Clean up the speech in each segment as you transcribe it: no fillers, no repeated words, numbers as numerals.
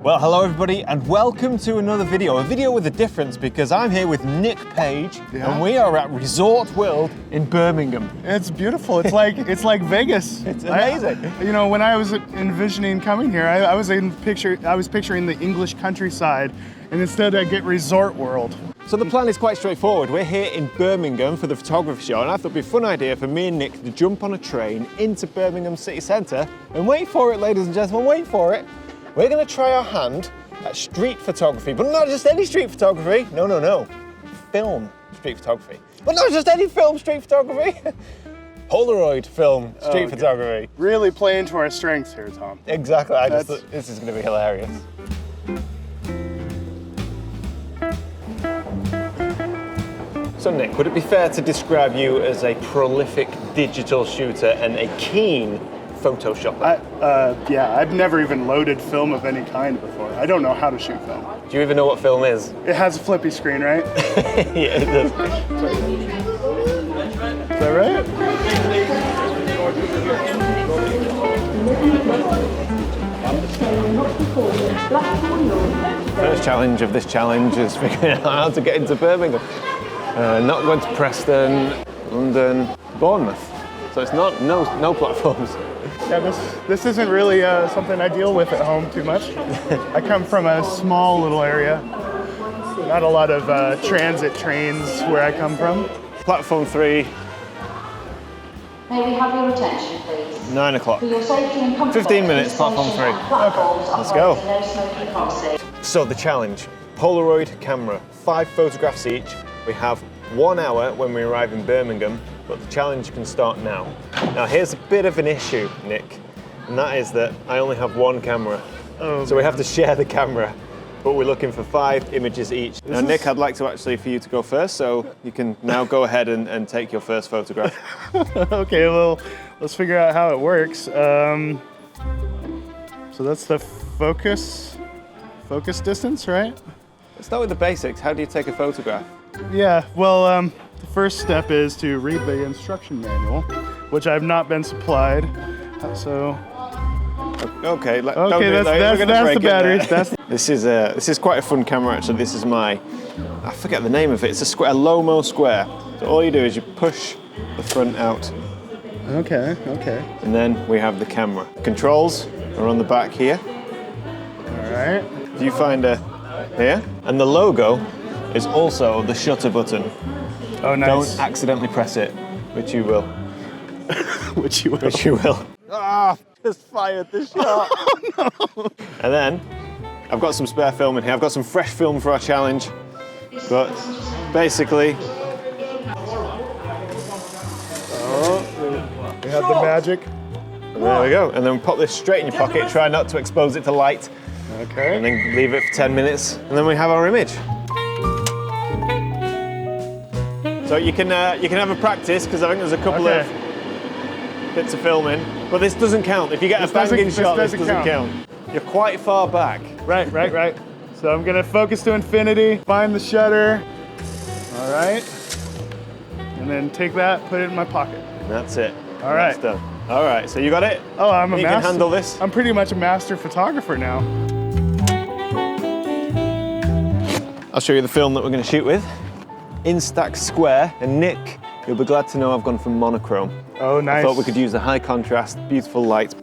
Well, hello everybody, and welcome to another video. A video with a difference because I'm here with Nick Page, and we are at Resort World in Birmingham. It's beautiful. It's like Vegas. It's amazing. When I was envisioning coming here, I was picturing the English countryside, and instead I get Resort World. So the plan is quite straightforward. We're here in Birmingham for the photography show, and I thought it'd be a fun idea for me and Nick to jump on a train into Birmingham city centre, and wait for it, ladies and gentlemen, wait for it. We're going to try our hand at street photography, but not just any street photography. No. Film street photography. But not just any film street photography. Polaroid film street photography. Really play into our strengths here, Tom. Exactly. I just thought this is going to be hilarious. So Nick, would it be fair to describe you as a prolific digital shooter and a keen Photoshopper? Yeah, I've never even loaded film of any kind before. I don't know how to shoot film. Do you even know what film is? It has a flippy screen, right? Yeah, it does. Is that right? First challenge of this challenge is figuring out how to get into Birmingham. Not going to Preston, London, Bournemouth. So it's no platforms. Yeah, this isn't really something I deal with at home too much. I come from a small little area. Not a lot of transit trains where I come from. Platform 3. May we have your attention, please? 9 o'clock. For your safety and comfort, 15 minutes, platform 3. Okay, let's go. No smoking crossing. So the challenge, Polaroid camera, 5 photographs each. We have 1 hour when we arrive in Birmingham, but the challenge can start now. Now here's a bit of an issue, Nick, and that is that I only have 1 camera. So we have to share the camera, but we're looking for 5 images each. Now Nick, I'd like to for you to go first, so you can now go ahead and take your first photograph. Okay, well, let's figure out how it works. So that's the focus distance, right? Let's start with the basics. How do you take a photograph? Yeah, well, the first step is to read the instruction manual, which I've not been supplied. So. Okay, that's the batteries. This is quite a fun camera actually. This is I forget the name of it. It's a square, a Lomo square. So all you do is you push the front out. Okay. And then we have the camera. Controls are on the back here. All right. Viewfinder here, and the logo is also the shutter button. Oh, nice. Don't accidentally press it, which you will. Which you will. Which you will. Ah, just fired the shot. Oh, no. And then I've got some spare film in here. I've got some fresh film for our challenge, but basically. Oh, we have the magic. There we go. And then pop this straight in your pocket. Try not to expose it to light. Okay. And then leave it for 10 minutes, and then we have our image. So you can have a practice, because I think there's a couple of bits of filming, but this doesn't count. If you get a banging shot, this doesn't count. You're quite far back. Right. So I'm gonna focus to infinity, find the shutter. All right. And then take that, put it in my pocket. That's it. All right. That's done. All right, so you got it? Oh, I'm a master. You can handle this? I'm pretty much a master photographer now. I'll show you the film that we're going to shoot with. Instax Square, and Nick, you'll be glad to know I've gone for monochrome. Oh, nice. I thought we could use a high contrast, beautiful light.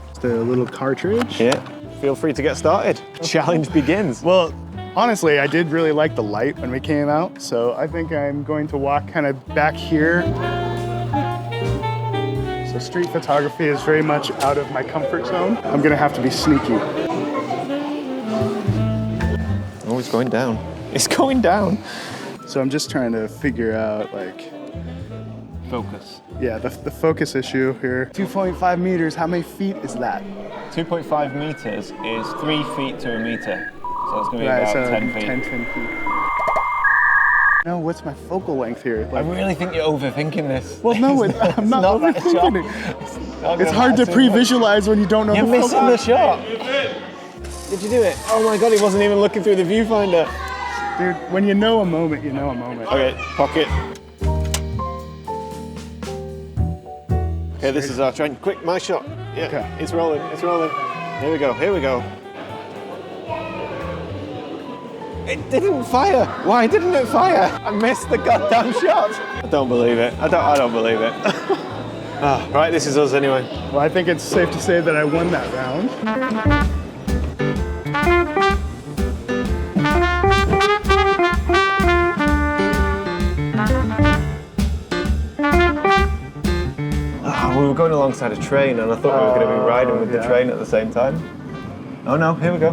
Just a little cartridge. Yeah, feel free to get started. Challenge begins. Well, honestly, I did really like the light when we came out, so I think I'm going to walk kind of back here. So street photography is very much out of my comfort zone. I'm gonna have to be sneaky. Oh, it's going down. It's going down. So I'm just trying to figure out, like... Focus. Yeah, the focus issue here. 2.5 meters, how many feet is that? 2.5 meters is 3 feet to a meter. So it's going to be about 10 feet. 10 feet. No, what's my focal length here? I really think you're overthinking this. Well, no, I'm not overthinking it. It's hard to pre-visualize when you don't know the You're focal. missing the shot. Did you do it? Oh my God, he wasn't even looking through the viewfinder. Dude, when you know a moment, you know a moment. Okay, pocket. Okay, this is our train. Quick, my shot. Yeah, okay. It's rolling, it's rolling. Here we go, here we go. It didn't fire. Why didn't it fire? I missed the goddamn shot. I don't believe it. I don't believe it. Oh, right, this is us anyway. Well, I think it's safe to say that I won that round. We were going alongside a train and I thought we were going to be riding with the train at the same time. Oh no, here we go.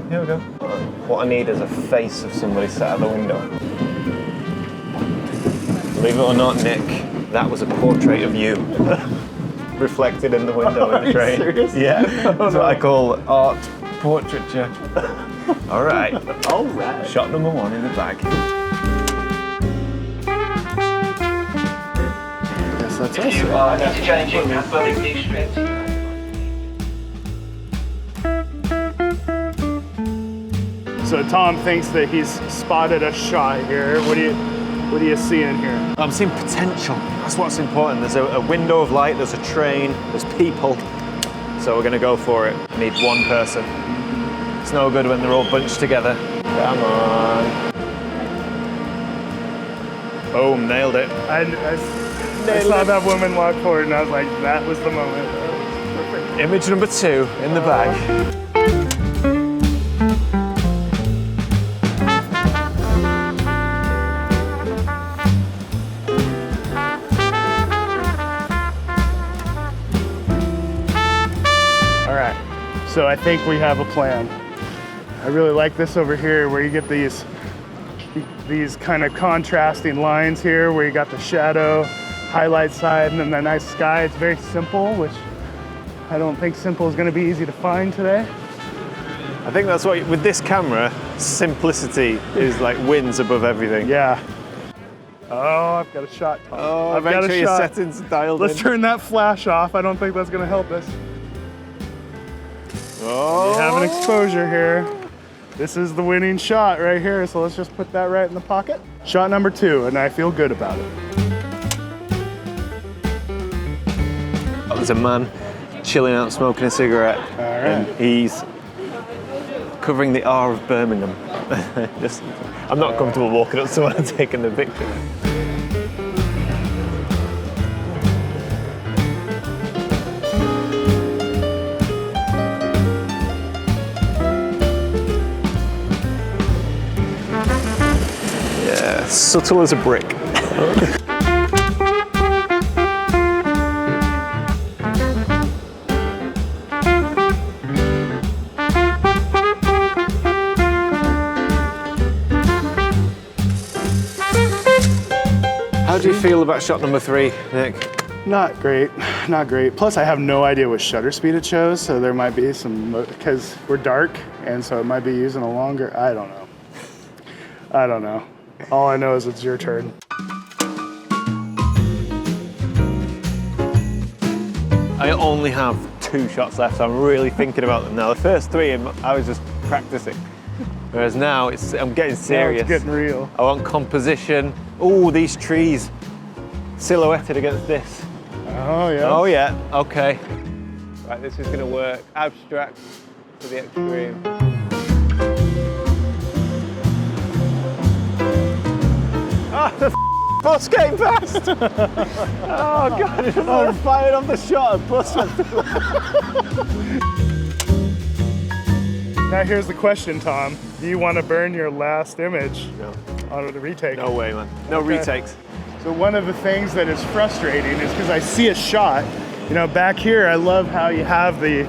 What I need is a face of somebody sat at the window. Believe it or not, Nick, that was a portrait of you. Reflected in the window in the train. Are you serious? Yeah, that's what I call art portraiture. All right. All right. Shot number 1 in the bag. Yes, that's us. Changing athletic district. So Tom thinks that he's spotted a shot here. What do you see in here? I'm seeing potential. That's what's important. There's a window of light, there's a train, there's people. So we're gonna go for it. I need one person. It's no good when they're all bunched together. Come on. Boom, nailed it. I saw that woman walk forward and I was like, that was the moment. Perfect. Image number 2 in the bag. All right, so I think we have a plan. I really like this over here where you get these kind of contrasting lines here where you got the shadow, highlight side, and then the nice sky. It's very simple, which I don't think simple is gonna be easy to find today. I think that's what, with this camera, simplicity is like wins above everything. Yeah. Oh, I've got a shot, Tom. Oh, I've make got sure a your shot. settings are dialed Let's in. turn that flash off. I don't think that's gonna help us. Oh. We have an exposure here. This is the winning shot right here, so let's just put that right in the pocket. Shot number 2, and I feel good about it. There's a man chilling out smoking a cigarette. All right. And he's covering the R of Birmingham. I'm not comfortable walking up to someone and taking the picture. Yeah, subtle as a brick. How do you feel about shot number 3, Nick? Not great, not great. Plus I have no idea what shutter speed it shows, so there might be some, because we're dark, and so it might be using a longer, I don't know. All I know is it's your turn. I only have 2 shots left, so I'm really thinking about them now. The first 3, I was just practicing. Whereas now, I'm getting serious. Now it's getting real. I want composition. Oh, these trees silhouetted against this. Oh, yeah. Oh, yeah, okay. Right, this is gonna work. Abstract to the extreme. Oh, the bus came past! Oh, God, it was fired off the shot. A bus went through. Now here's the question, Tom. Do you want to burn your last image on the retake? No way, man. No Okay. retakes. So one of the things that is frustrating is because I see a shot, you know, back here, I love how you have the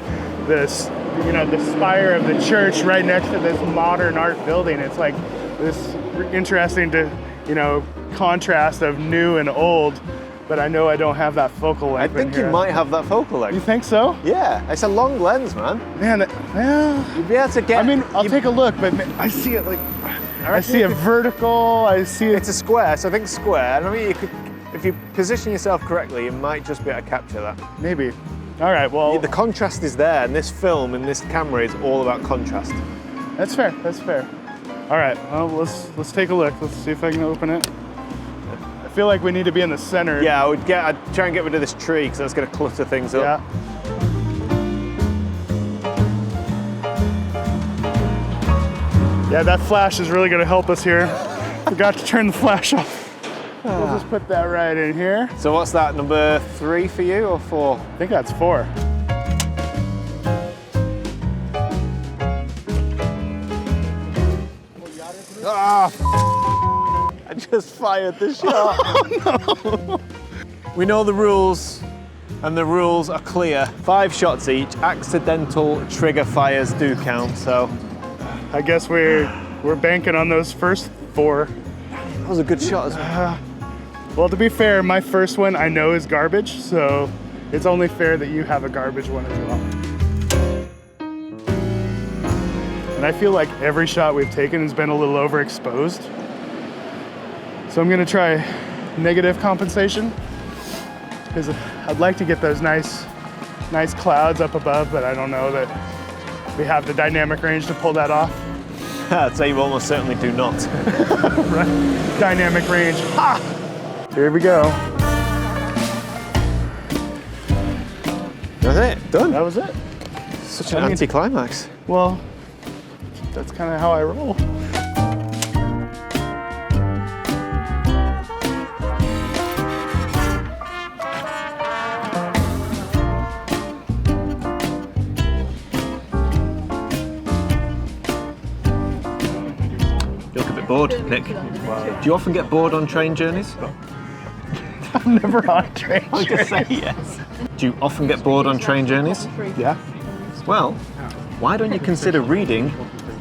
spire of the church right next to this modern art building. It's like this interesting contrast of new and old, but I know I don't have that focal I length. think you might have that focal length. You think so? Yeah, it's a long lens, man. Man, well, You'd be able to get. I mean, I'll take a look, but I see it like, I see a vertical, I see it. It's a square, so I think square. And I mean, you could, if you position yourself correctly, you might just be able to capture that. Maybe. All right, well. The contrast is there, and this film and this camera is all about contrast. That's fair, that's fair. All right, well, let's take a look. Let's see if I can open it. I feel like we need to be in the center. Yeah, I'd try and get rid of this tree because that's going to clutter things up. Yeah. Yeah, that flash is really gonna help us here. Forgot to turn the flash off. We'll just put that right in here. So what's that, number 3 for you or 4? I think that's 4. I just fired the shot. Oh, no. We know the rules, and the rules are clear. 5 shots each. Accidental trigger fires do count, so. I guess we're banking on those first 4. That was a good shot as well. Well, to be fair, my first one I know is garbage, so it's only fair that you have a garbage one as well. And I feel like every shot we've taken has been a little overexposed. So I'm gonna try negative compensation, because I'd like to get those nice clouds up above, but I don't know that we have the dynamic range to pull that off. I'd say you almost certainly do not. Right. Dynamic range. Ha! Here we go. That's it, done. That was it. Such an anticlimax. Well, that's kind of how I roll. You look a bit bored, Nick. Do you often get bored on train journeys? I'm never on a train. I was going to say yes. Do you often get bored on train journeys? Yeah. Well, why don't you consider reading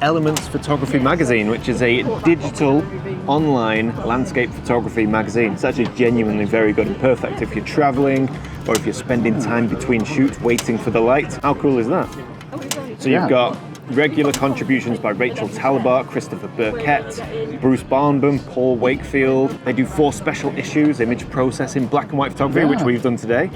Elements Photography magazine, which is a digital online landscape photography magazine. It's actually genuinely very good and perfect if you're traveling or if you're spending time between shoots waiting for the light. How cool is that? So you've got regular contributions by Rachel Talabar, Christopher Burkett, Bruce Barnum, Paul Wakefield. They do 4 special issues: image processing, black and white photography, which we've done today,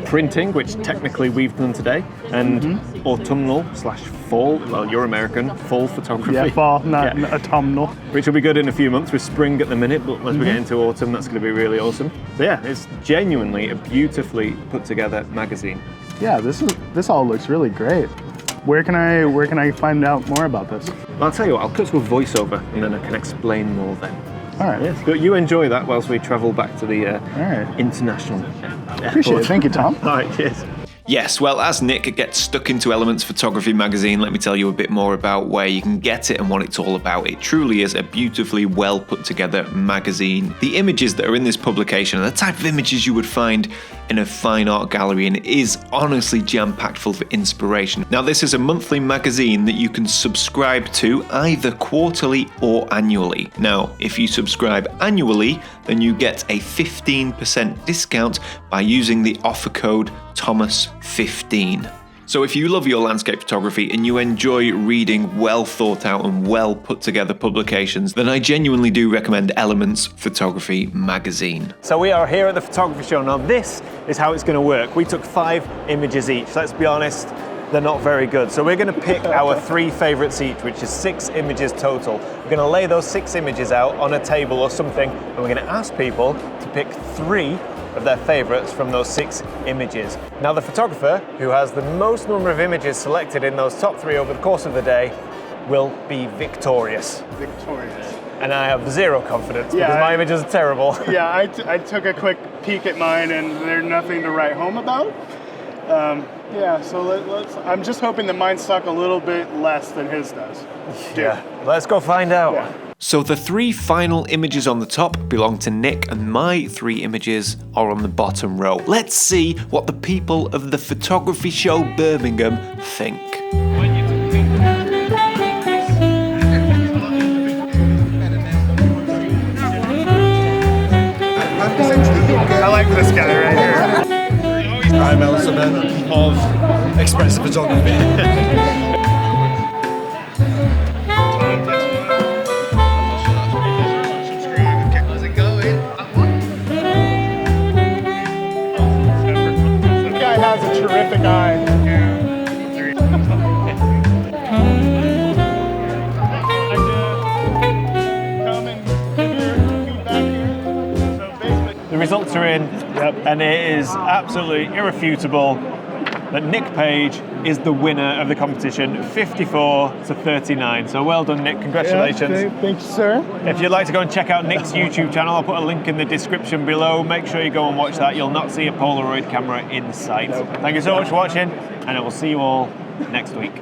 printing, which technically we've done today, and autumnal/fall, well, you're American, fall photography. Yeah, fall, not autumnal. Which will be good in a few months. We're spring at the minute, but as we get into autumn, that's going to be really awesome. So yeah, it's genuinely a beautifully put together magazine. Yeah, this all looks really great. Where can I find out more about this? Well, I'll tell you what, I'll cut to a voiceover and then I can explain more then. All right. Yes, but you enjoy that whilst we travel back to the international airport. Appreciate it. Thank you, Tom. All right, cheers. Yes, well, as Nick gets stuck into Elements Photography magazine, let me tell you a bit more about where you can get it and what it's all about. It truly is a beautifully well put together magazine. The images that are in this publication are the type of images you would find in a fine art gallery, and it is honestly jam-packed full of inspiration. Now, this is a monthly magazine that you can subscribe to either quarterly or annually. Now, if you subscribe annually, then you get a 15% discount by using the offer code Thomas15. So if you love your landscape photography and you enjoy reading well thought out and well put together publications, then I genuinely do recommend Elements Photography magazine. So we are here at the photography show. Now this is how it's going to work. We took 5 images each. Let's be honest, they're not very good. So we're going to pick our 3 favorites each, which is 6 images total. We're going to lay those 6 images out on a table or something, and we're going to ask people to pick 3 of their favorites from those 6 images. Now the photographer who has the most number of images selected in those top 3 over the course of the day will be victorious. Victorious. And I have 0 confidence because my images are terrible. Yeah, I took a quick peek at mine and there's nothing to write home about. Yeah, so let's. I'm just hoping that mine suck a little bit less than his does. Yeah, let's go find out. Yeah. So the 3 final images on the top belong to Nick, and my 3 images are on the bottom row. Let's see what the people of the photography show Birmingham think. I like this guy right here. I'm Elizabeth of Expressive Photography. This guy has a terrific eye. The results are in, and it is absolutely irrefutable. that Nick Page is the winner of the competition, 54 to 39. So well done, Nick. Congratulations. Yeah, thank you, sir. If you'd like to go and check out Nick's YouTube channel, I'll put a link in the description below. Make sure you go and watch that. You'll not see a Polaroid camera in sight. Thank you so much for watching, and I will see you all next week.